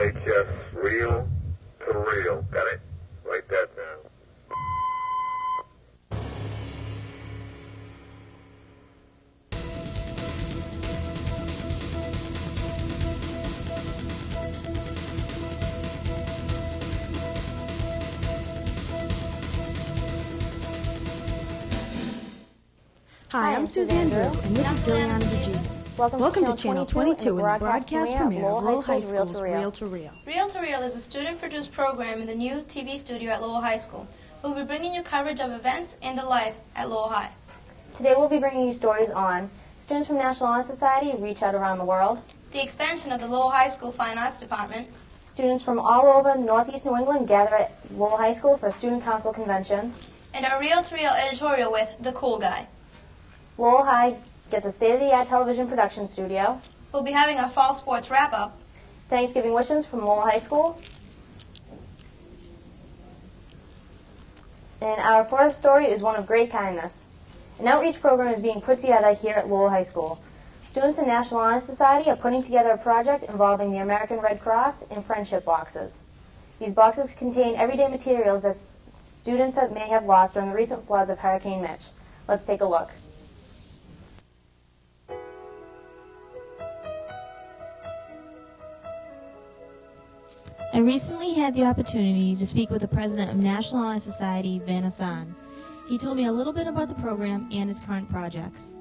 LHS reel to reel. Got it? Write that down. Hi, I'm Suzanne Drew, and this is Diliana DeJesus. Welcome to Channel 22 and the broadcast premiere of Lowell High School's Reel to Reel. Reel to Reel is a student-produced program in the new TV studio at Lowell High School. We'll be bringing you coverage of events and the life at Lowell High. Today we'll be bringing you stories on students from National Honor Society reach out around the world, the expansion of the Lowell High School Fine Arts Department, students from all over Northeast New England gather at Lowell High School for a Student Council Convention, and our Reel to Reel editorial with The Cool Guy. Lowell High gets a state-of-the-art television production studio. We'll be having our fall sports wrap-up. Thanksgiving wishes from Lowell High School. And our fourth story is one of great kindness. An outreach program is being put together here at Lowell High School. Students in National Honor Society are putting together a project involving the American Red Cross and friendship boxes. These boxes contain everyday materials that students may have lost during the recent floods of Hurricane Mitch. Let's take a look. I recently had the opportunity to speak with the president of National Honor Society, Van Hassan. He told me a little bit about the program and its current projects.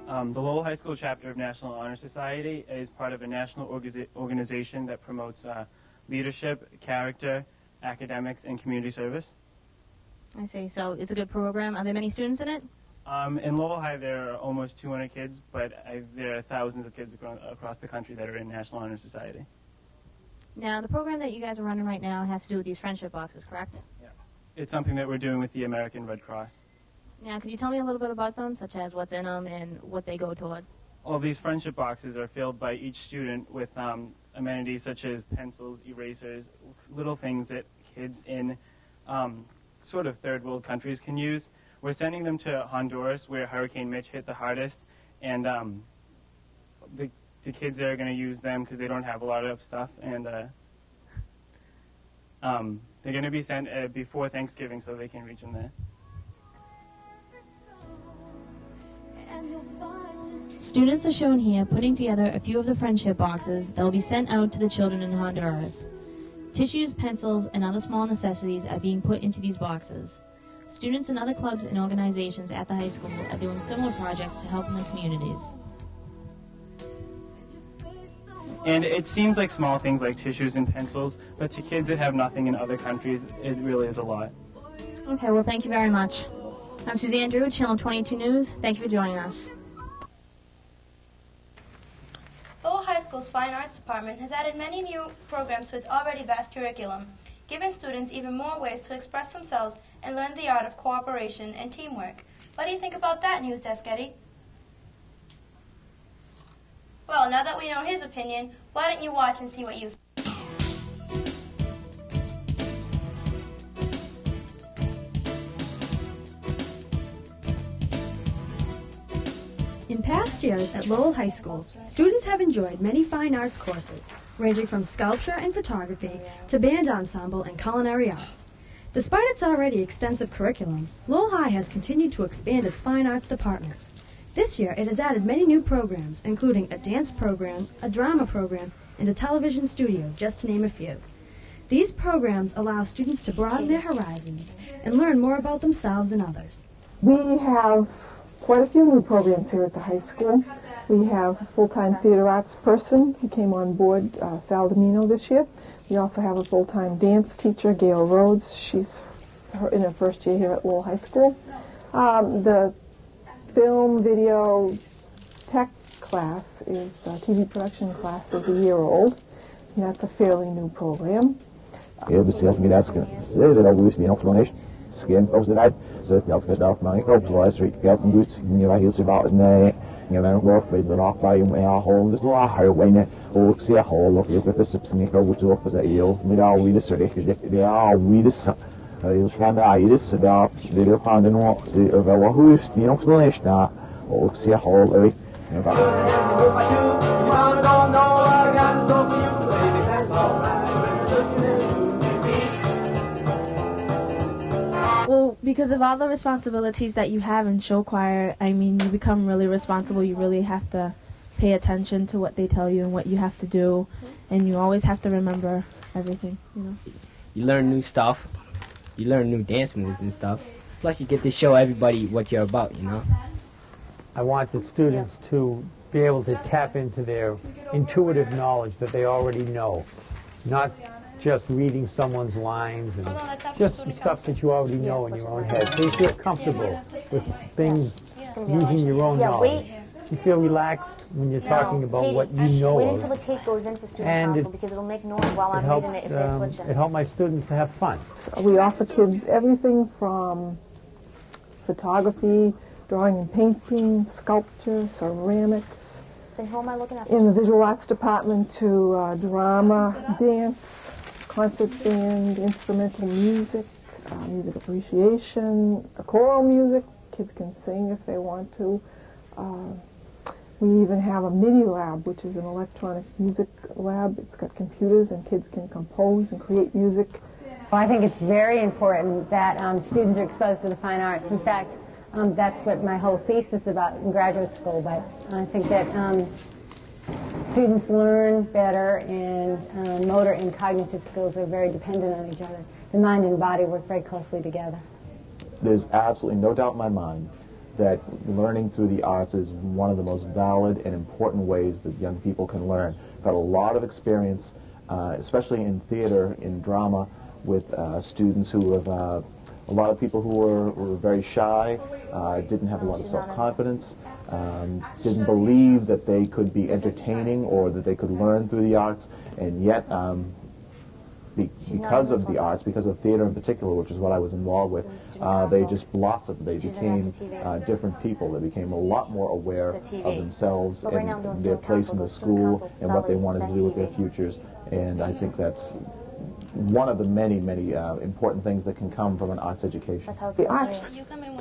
The Lowell High School chapter of National Honor Society is part of a national organization that promotes leadership, character, academics, and community service. I see. So it's a good program. Are there many students in it? In Lowell High, there are almost 200 kids, but there are thousands of kids across the country that are in National Honor Society. Now, the program that you guys are running right now has to do with these friendship boxes, correct? Yeah. It's something that we're doing with the American Red Cross. Now, could you tell me a little bit about them, such as what's in them and what they go towards? All these friendship boxes are filled by each student with amenities such as pencils, erasers, little things that kids in sort of third world countries can use. We're sending them to Honduras, where Hurricane Mitch hit the hardest, and the kids there are going to use them because they don't have a lot of stuff, and they're going to be sent before Thanksgiving so they can reach them there. Students are shown here putting together a few of the friendship boxes that will be sent out to the children in Honduras. Tissues, pencils, and other small necessities are being put into these boxes. Students in other clubs and organizations at the high school are doing similar projects to help in the communities. And it seems like small things like tissues and pencils, but to kids that have nothing in other countries, it really is a lot. Okay, well, thank you very much. I'm Suzanne Drew, Channel 22 News. Thank you for joining us. Lowell High School's Fine Arts Department has added many new programs to its already vast curriculum, giving students even more ways to express themselves and learn the art of cooperation and teamwork. What do you think about that, News Desk Eddie? Well, now that we know his opinion, why don't you watch and see what you think? In past years at Lowell High School, students have enjoyed many fine arts courses, ranging from sculpture and photography to band ensemble and culinary arts. Despite its already extensive curriculum, Lowell High has continued to expand its fine arts department. This year, it has added many new programs, including a dance program, a drama program, and a television studio, just to name a few. These programs allow students to broaden their horizons and learn more about themselves and others. We have quite a few new programs here at the high school. We have a full-time theater arts person who came on board, Sal Domino, this year. We also have a full-time dance teacher, Gail Rhodes. She's in her first year here at Lowell High School. The film, video, tech class is, TV production class is a year old, and that's a fairly new program. Because of all the responsibilities that you have in show choir, I mean, you become really responsible. You really have to pay attention to what they tell you and what you have to do, and you always have to remember everything, you know. You learn new stuff. You learn new dance moves and stuff. Plus, you get to show everybody what you're about, you know. I want the students to be able to tap into their intuitive knowledge that they already know, not just reading someone's lines and just the stuff that you already know in your own head. So you feel comfortable with things using your own knowledge. You feel relaxed when you're talking about what you know. Wait until the tape goes in for student council because it'll make noise while I'm reading it if they switch it. It helped my students to have fun. We offer kids everything from photography, drawing and painting, sculpture, ceramics. Then who am I looking at? In the visual arts department to drama, dance, concert band, instrumental music, music appreciation, choral music. Kids can sing if they want to. We even have a MIDI lab, which is an electronic music lab. It's got computers and kids can compose and create music. Well, I think it's very important that students are exposed to the fine arts. In fact, that's what my whole thesis is about in graduate school. But I think that students learn better, and motor and cognitive skills are very dependent on each other. The mind and body work very closely together. There's absolutely no doubt in my mind that learning through the arts is one of the most valid and important ways that young people can learn. I've had a lot of experience, especially in theater, in drama, with students who have, a lot of people who were very shy, didn't have a lot of self-confidence, didn't believe that they could be entertaining or that they could learn through the arts, and yet because of the arts, because of theater in particular, which is what I was involved with, they just blossomed. They became different people. They became a lot more aware of themselves and their place in the school and what they wanted to do with their futures. And I think that's one of the many, many important things that can come from an arts education. The arts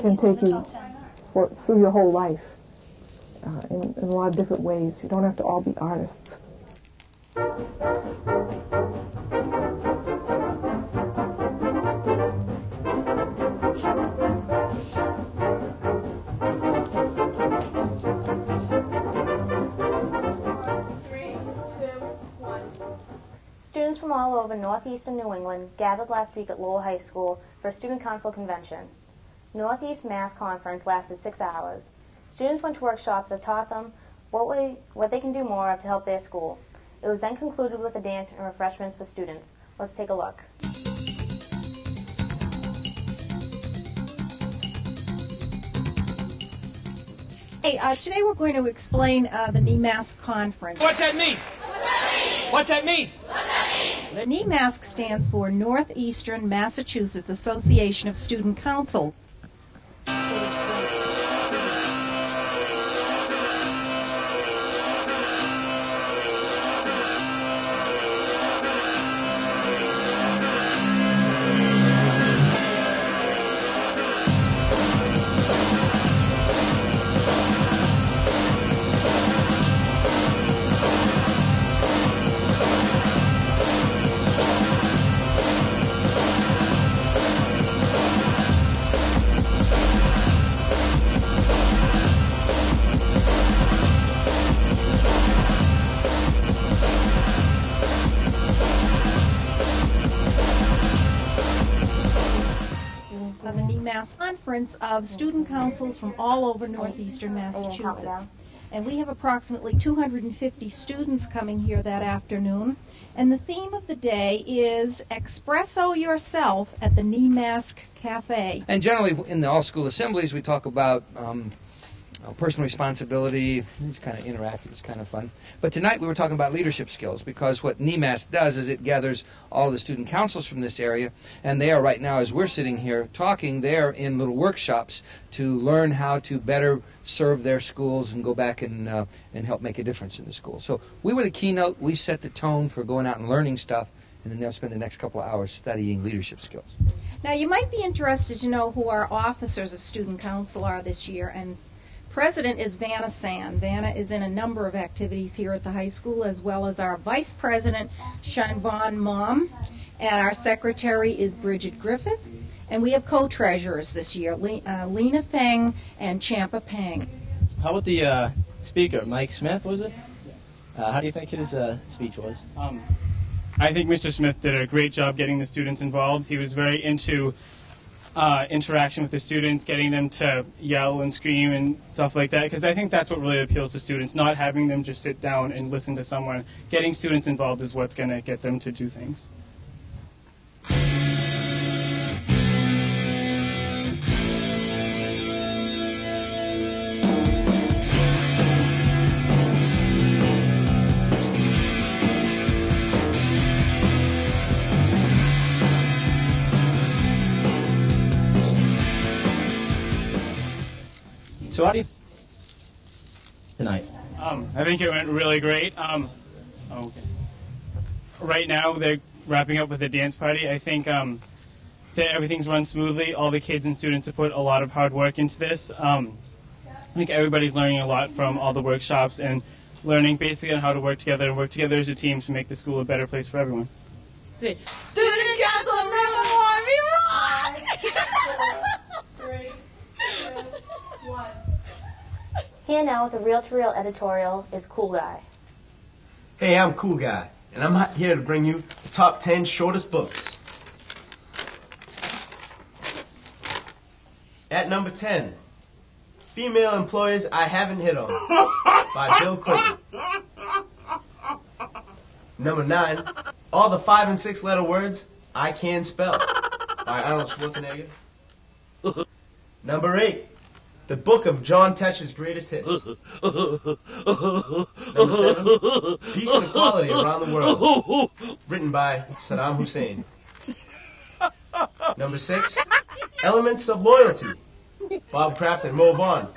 can take you through your whole life in a lot of different ways. You don't have to all be artists. Students from all over Northeastern New England gathered last week at Lowell High School for a Student Council convention. Nemask Conference lasted 6 hours. Students went to workshops that taught them what they can do more of to help their school. It was then concluded with a dance and refreshments for students. Let's take a look. Hey, today we're going to explain the Nemask Conference. What's that mean? What's that mean? The Nemask stands for Northeastern Massachusetts Association of Student Council. The Nemask Conference of student councils from all over northeastern Massachusetts. And we have approximately 250 students coming here that afternoon. And the theme of the day is Espresso Yourself at the Nemask Cafe. And generally in the all-school assemblies we talk about personal responsibility. It's kind of interactive. It's kind of fun. But tonight we were talking about leadership skills, because what Nemask does is it gathers all of the student councils from this area, and they are right now, as we're sitting here talking, they're in little workshops to learn how to better serve their schools and go back and help make a difference in the school. So we were the keynote. We set the tone for going out and learning stuff, and then they'll spend the next couple of hours studying leadership skills. Now you might be interested to know who our officers of student council are this year, and President is Vanna Sand. Vanna is in a number of activities here at the high school, as well as our Vice President, Shanvon Mom, and our Secretary is Bridget Griffith, And we have co-treasurers this year, Lena Feng and Champa Peng. How about the speaker, Mike Smith, was it? How do you think his speech was? I think Mr. Smith did a great job getting the students involved. He was very into interaction with the students, getting them to yell and scream and stuff like that, because I think that's what really appeals to students, not having them just sit down and listen to someone. Getting students involved is what's going to get them to do things. So how do you tonight? I think it went really great. Okay. Right now they're wrapping up with a dance party. I think that everything's run smoothly. All the kids and students have put a lot of hard work into this. I think everybody's learning a lot from all the workshops and learning basically on how to work together and work together as a team to make the school a better place for everyone. Student council never want me wrong! 3, 2, 1. Here now with a reel-to-reel editorial is Cool Guy. Hey, I'm Cool Guy, and I'm here to bring you the top 10 shortest books. At number 10, Female Employers I Haven't Hit On by Bill Clinton. Number 9, All the 5 and 6 letter words I Can Spell by Arnold Schwarzenegger. Number 8, The Book of John Tesh's Greatest Hits. Number 7, Peace and Equality Around the World, written by Saddam Hussein. Number 6, Elements of Loyalty, Bob Kraft and Mo Vaughn.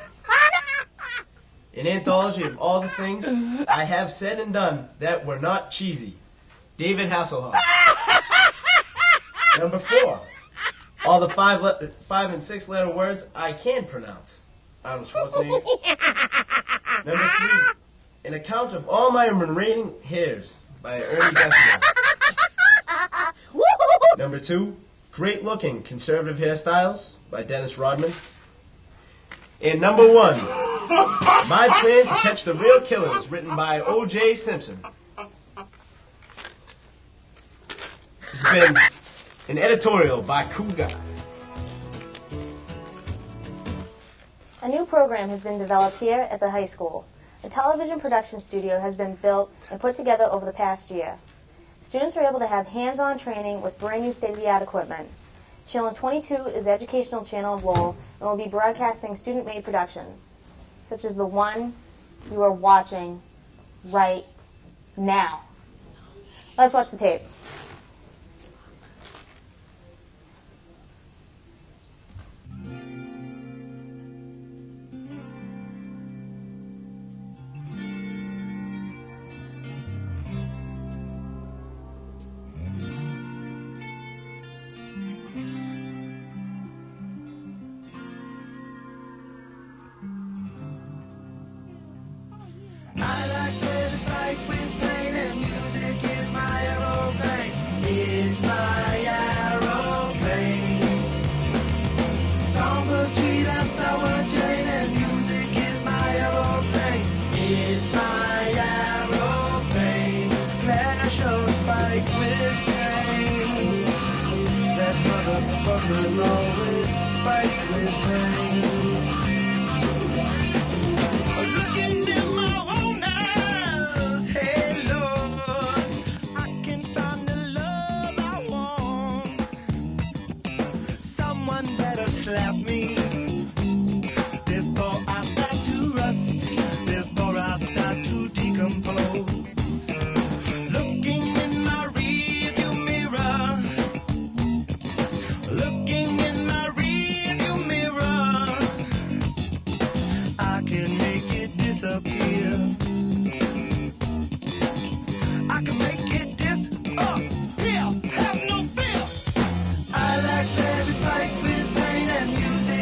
An anthology of all the things I have said and done that were not cheesy, David Hasselhoff. Number 4, All the 5 and 6 letter words I can pronounce, Arnold Schwarzenegger. Number 3, An Account of All My Remaining Hairs by Ernie Bethel. Number 2, Great Looking Conservative Hairstyles by Dennis Rodman. And number 1, My Plan to Catch the Real Killers, written by O.J. Simpson. This has been an editorial by Cool Guy. A new program has been developed here at the high school. A television production studio has been built and put together over the past year. Students are able to have hands-on training with brand new state-of-the-art equipment. Channel 22 is the educational channel of Lowell and will be broadcasting student-made productions, such as the one you are watching right now. Let's watch the tape. Have no fear. I like baby spike with pain and music.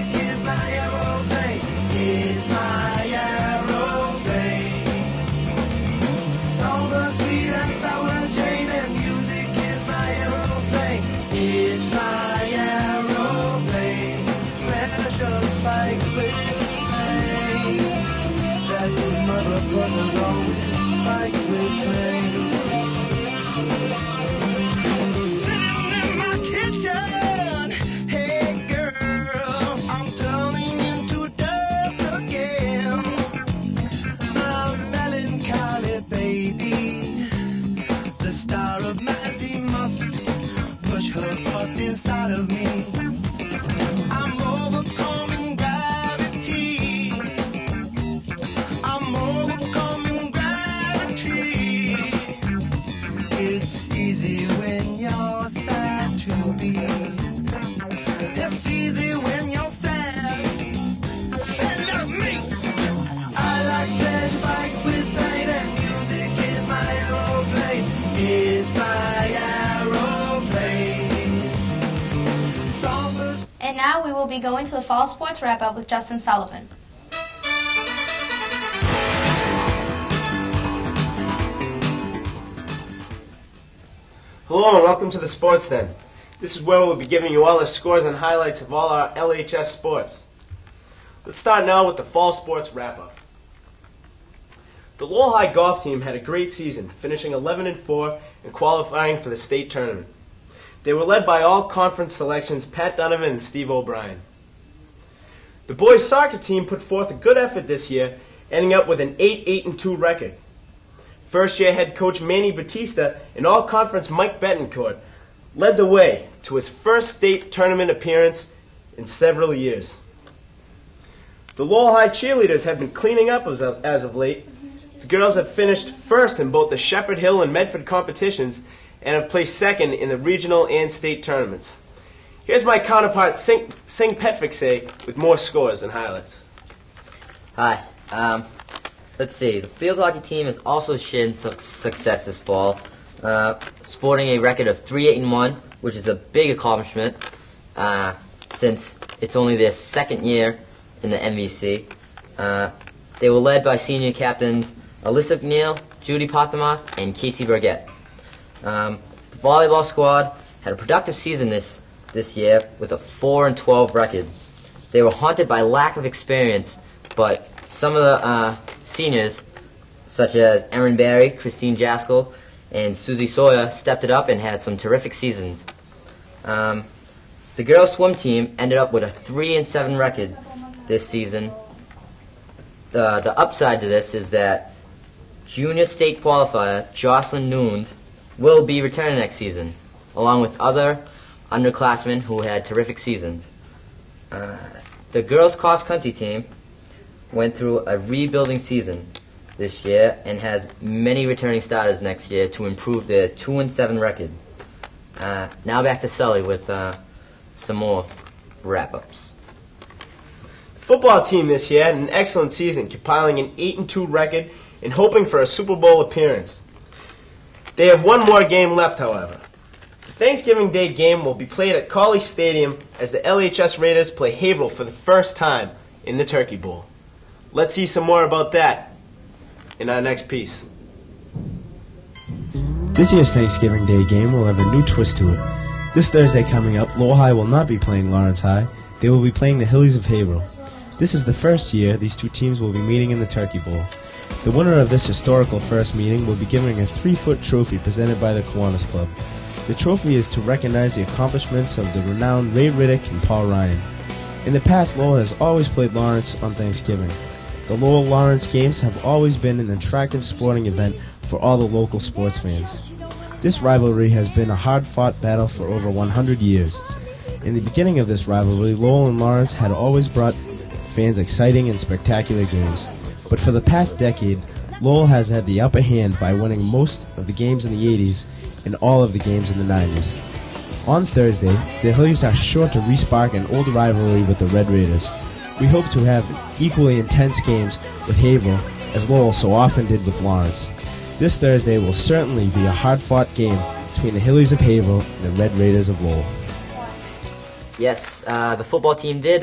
the force inside of me. I'm overcoming gravity. I'm overcoming gravity. It's easy when you're sad to be. It's easy when you're sad. Say love me. I like playing spike with pain, and music is my aeroplane. Is my aeroplane. And now we will be going to the fall sports wrap-up with Justin Sullivan. Hello and welcome to the Sports Den. This is where we'll be giving you all the scores and highlights of all our LHS sports. Let's start now with the fall sports wrap-up. The Lowell High golf team had a great season, finishing 11-4 and qualifying for the state tournament. They were led by all conference selections Pat Donovan and Steve O'Brien. The boys soccer team put forth a good effort this year, ending up with an 8-8-2 record. First-year head coach Manny Batista and all-conference Mike Betancourt led the way to his first state tournament appearance in several years. The Lowell High cheerleaders have been cleaning up as of late. The girls have finished first in both the Shepherd Hill and Medford competitions and have placed second in the regional and state tournaments. Here's my counterpart, Singh Petvikse, with more scores and highlights. Hi. Let's see. The field hockey team has also shared some success this fall, sporting a record of 3-8-1, which is a big accomplishment since it's only their second year in the MVC. They were led by senior captains Alyssa McNeil, Judy Pothamoth, and Casey Burgett. The volleyball squad had a productive season this year with a 4-12 record. They were haunted by lack of experience, but some of the seniors, such as Erin Barry, Christine Jaskell, and Susie Sawyer, stepped it up and had some terrific seasons. The girls' swim team ended up with a 3-7 record this season. The upside to this is that junior state qualifier Jocelyn Nunes will be returning next season, along with other underclassmen who had terrific seasons. The girls' cross-country team went through a rebuilding season this year and has many returning starters next year to improve their 2-7 record. Now back to Sully with some more wrap-ups. The football team this year had an excellent season, compiling an 8-2 record and hoping for a Super Bowl appearance. They have one more game left, however. The Thanksgiving Day game will be played at College Stadium as the LHS Raiders play Haverhill for the first time in the Turkey Bowl. Let's see some more about that in our next piece. This year's Thanksgiving Day game will have a new twist to it. This Thursday coming up, Lowell High will not be playing Lawrence High. They will be playing the Hillies of Haverhill. This is the first year these two teams will be meeting in the Turkey Bowl. The winner of this historical first meeting will be given a 3-foot trophy presented by the Kiwanis Club. The trophy is to recognize the accomplishments of the renowned Ray Riddick and Paul Ryan. In the past, Lowell has always played Lawrence on Thanksgiving. The Lowell-Lawrence games have always been an attractive sporting event for all the local sports fans. This rivalry has been a hard-fought battle for over 100 years. In the beginning of this rivalry, Lowell and Lawrence had always brought fans exciting and spectacular games. But for the past decade, Lowell has had the upper hand by winning most of the games in the 80s and all of the games in the 90s. On Thursday, the Hillies are sure to re-spark an old rivalry with the Red Raiders. We hope to have equally intense games with Haverhill as Lowell so often did with Lawrence. This Thursday will certainly be a hard-fought game between the Hillies of Haverhill and the Red Raiders of Lowell. Yes, the football team did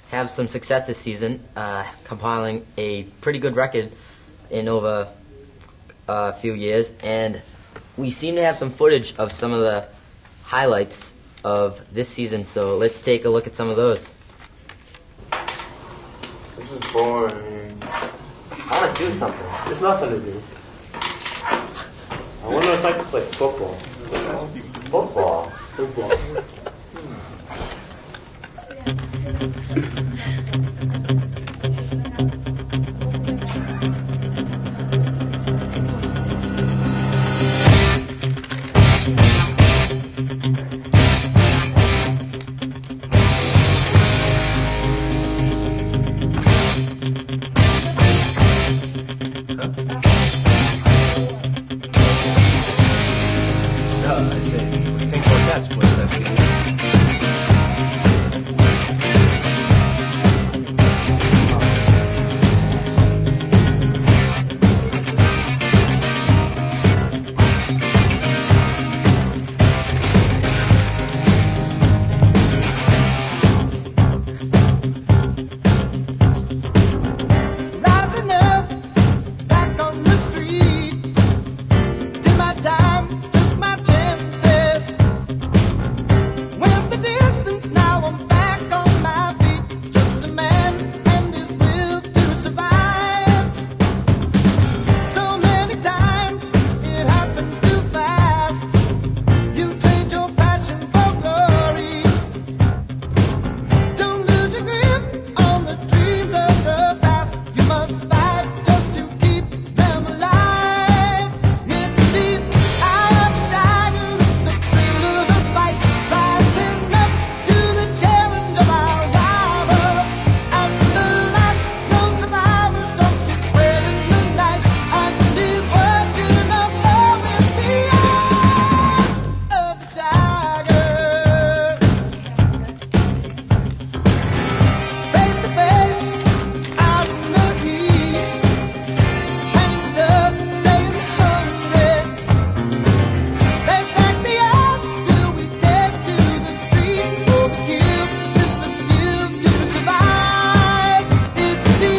have some success this season, compiling a pretty good record in over a few years, and we seem to have some footage of some of the highlights of this season, so let's take a look at some of those. This is boring. I want to do something. There's nothing to do. I wonder if I could play football. Football? Football. No, I say, what do you think about that split test? Rising up, back on the street. Did my time, took my chances. Went the distance, now I'm back on my feet. Just a man and his will to survive. So many times it happens too fast. You trade your passion for glory. Don't lose your grip on the dreams of the past. You must fight just to keep them alive. It's the eye of the tiger, it's the thrill of the fight. Rising up to the challenge of our rival. And the last known survivor stalks his prey in the night. And his watching us love is the eye of the tiger. Face to face, out in the heat, hanging up, staying hungry. They stack the odds, still we take to the street for the kill, with the skill to survive. It's the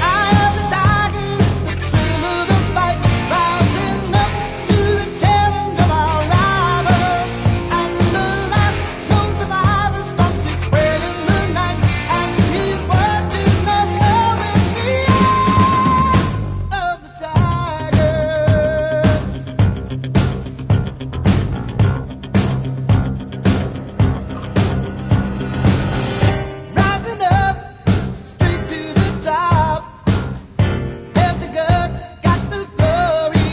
eye of the tiger, it's the thrill of the fight, rising up to the challenge of our rival. And the last known survivor stalks his prey in the night, and he's watching us all with the eye of the tiger. Rising up, straight to the top. Had the guts, got the glory.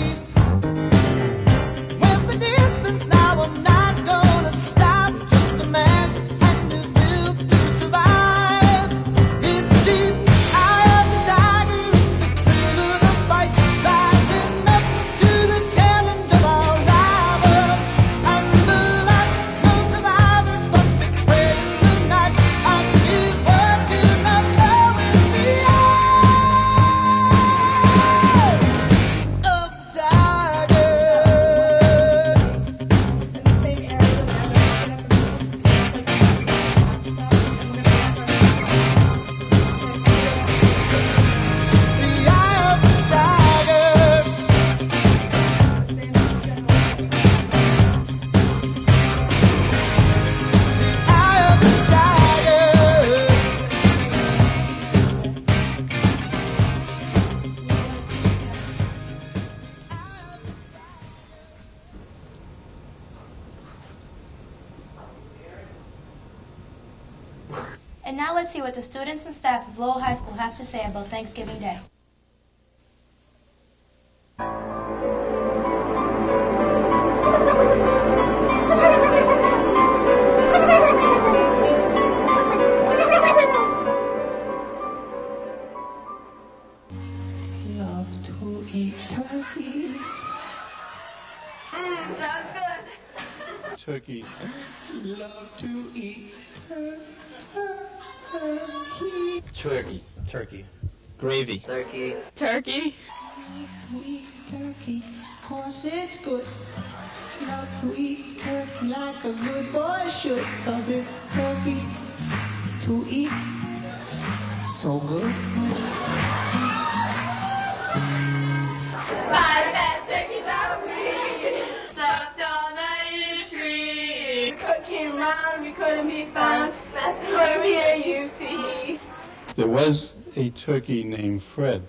Went the distance, now I'm not gonna stop. Just a man and his will to survive. It's the eye of the tiger, it's the thrill of the fight. Rising up to the challenge of our rival. And the last known survivor stalks his prey in the night. And he's watching us all with the eye of the tiger. The eye of the tiger. Eye of the tiger. And now let's see what the students and staff of Lowell High School have to say about Thanksgiving Day. Love to eat turkey. Sounds good. Turkey. Love to eat Turkey. Turkey. Gravy. Turkey. Turkey. to eat turkey, 'cause it's good. Love to eat turkey like a good boy should, 'cause it's turkey to eat. So good. 5 fat turkeys are we, sucked all night in a tree. The cook came round, we couldn't be found. That's where we hear you see. There was a turkey named Fred.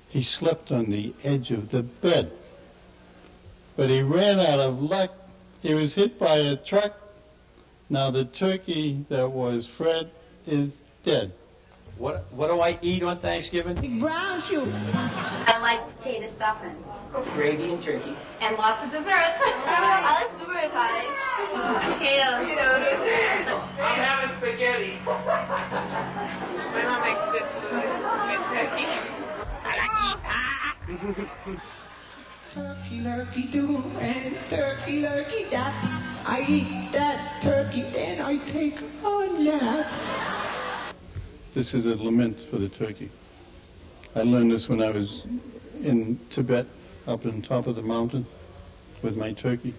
He slept on the edge of the bed. But he ran out of luck. He was hit by a truck. Now the turkey that was Fred is dead. What do I eat on Thanksgiving? Brown sugar. I like potato stuffing. Gravy and turkey. And lots of desserts. I like blueberry pie. Potatoes. I'm having spaghetti. My mom makes good food with turkey. I like to eat pie. Turkey lurkey do and turkey lurkey da. I eat that turkey, then I take a nap. This is a lament for the turkey. I learned this when I was in Tibet, up on top of the mountain with my turkey.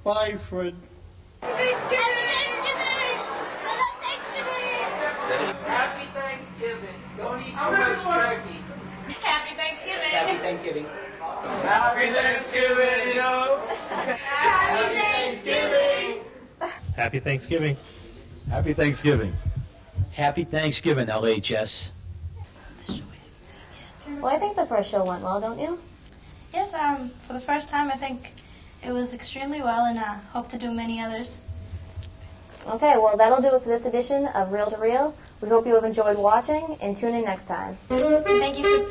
Bye, Fred. Happy Thanksgiving. Don't eat too much turkey. Happy Thanksgiving. Happy Thanksgiving. Happy Thanksgiving, yo. Happy Thanksgiving. Happy Thanksgiving. Happy Thanksgiving. Happy Thanksgiving, LHS. Well, I think the first show went well, don't you? Yes, for the first time, I think it was extremely well, and hope to do many others. Okay, well, that'll do it for this edition of Reel to Reel. We hope you have enjoyed watching, and tune in next time. Thank you.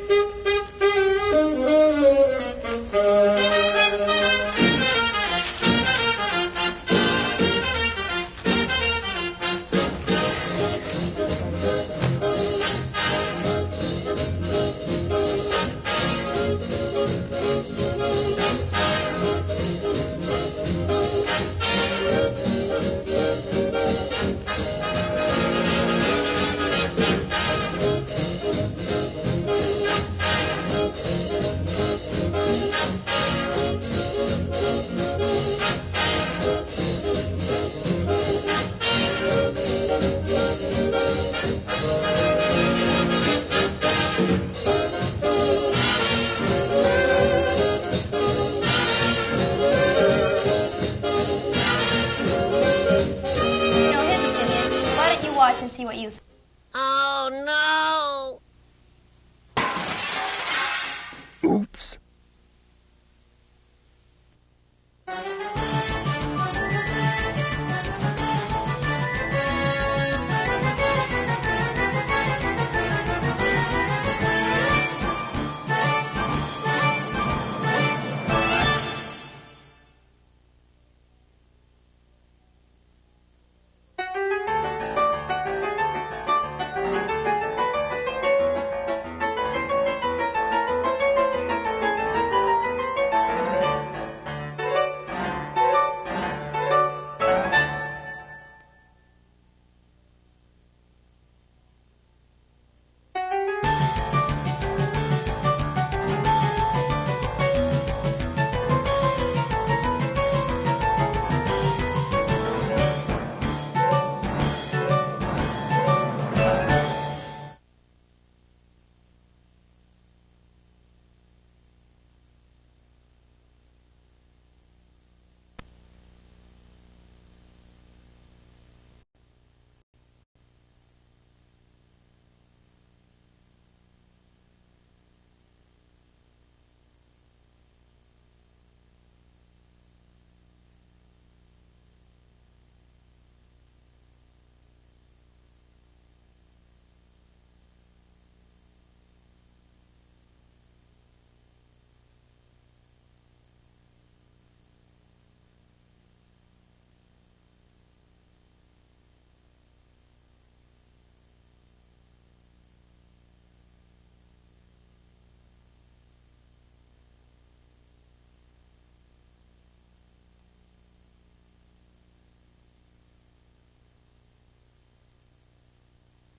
Watch and see what you think. Oh no!